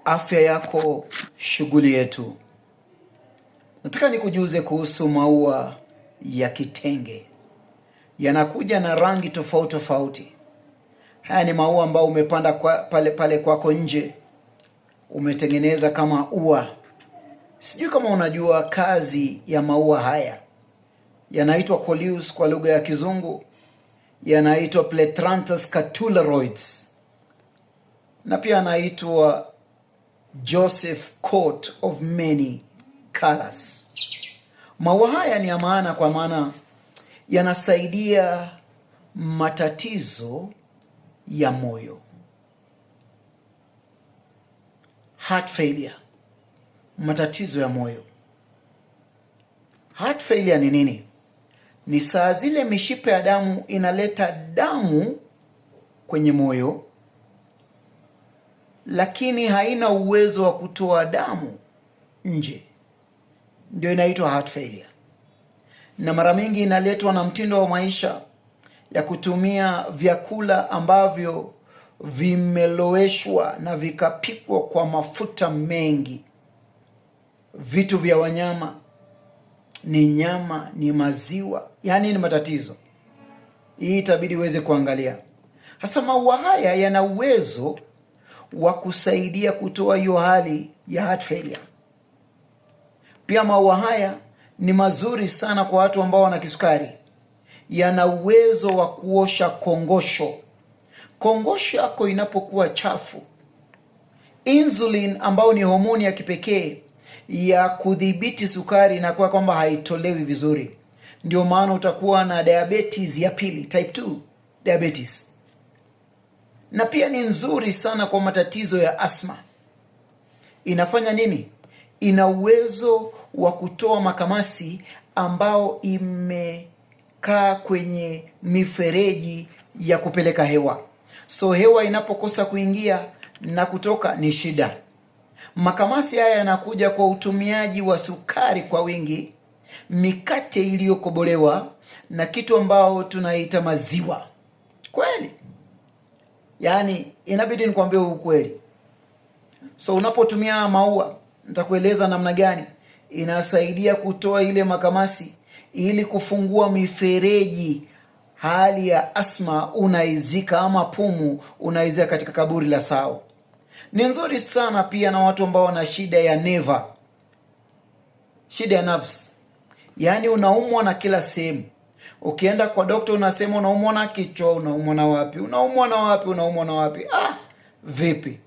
Afya yako, shughuli yetu. Nataka nikujuze kuhusu maua ya kitenge. Yanakuja na rangi tofauti tofauti. Haya ni maua ambayo umepanda pale kwako nje. Umetengeneza kama ua. Sijui kama unajua kazi ya maua haya. Yanaitwa Coleus kwa lugha ya Kizungu. Yanaitwa Pletranthus catularoides. Na pia yanaitwa Joseph coat of many colors. Maua haya ni ya maana kwa maana yanasaidia matatizo ya moyo. Heart failure. Matatizo ya moyo. Heart failure ni nini? Ni saa zile mishipa ya damu inaleta damu kwenye moyo, lakini haina uwezo wa kutoa damu nje. Ndio inaitwa heart failure. Na mara mingi inaletwa na mtindo wa maisha ya kutumia vyakula ambavyo vimeloweshwa na vikapikwa kwa mafuta mengi. Vitu vya wanyama, ni nyama, ni maziwa, yani ni matatizo. Hii itabidi uweze kuangalia. Hasa maua haya yana uwezo wa kusaidia kutoa hiyo hali ya heart failure. Pia maua haya ni mazuri sana kwa watu ambao wana kisukari. Yana uwezo wa kuosha kongosho. Kongosho yako inapokuwa chafu, insulin ambao ni homoni ya kipekee ya kudhibiti sukari inakuwa kwamba haitolewi vizuri. Ndio maana utakuwa na diabetes ya pili, type 2 diabetes. Na pia ni nzuri sana kwa matatizo ya asma. Inafanya nini? Ina uwezo wa kutoa makamasi ambao imekaa kwenye mifereji ya kupeleka hewa. So hewa inapokosa kuingia na kutoka ni shida. Makamasi haya yanakuja kwa utumiaji wa sukari kwa wingi, mikate iliyokobolewa na kitu ambao tunaita maziwa. Kweli? Yani inabidi nikwambie ukweli. So unapotumia maua, nitakueleza namna gani inasaidia kutoa ile makamasi ili kufungua mifereji. Hali ya asma unaizika, ama pumu unaizika katika kaburi la sao. Ni nzuri sana pia na watu ambao wana shida ya neva, shida ya nerves. Yani unaumwa na kila sehemu. Ukienda kwa dokta unasema unaumwa na kichwa, unaumwa na wapi, unaumwa na wapi, unaumwa na wapi. Vipi?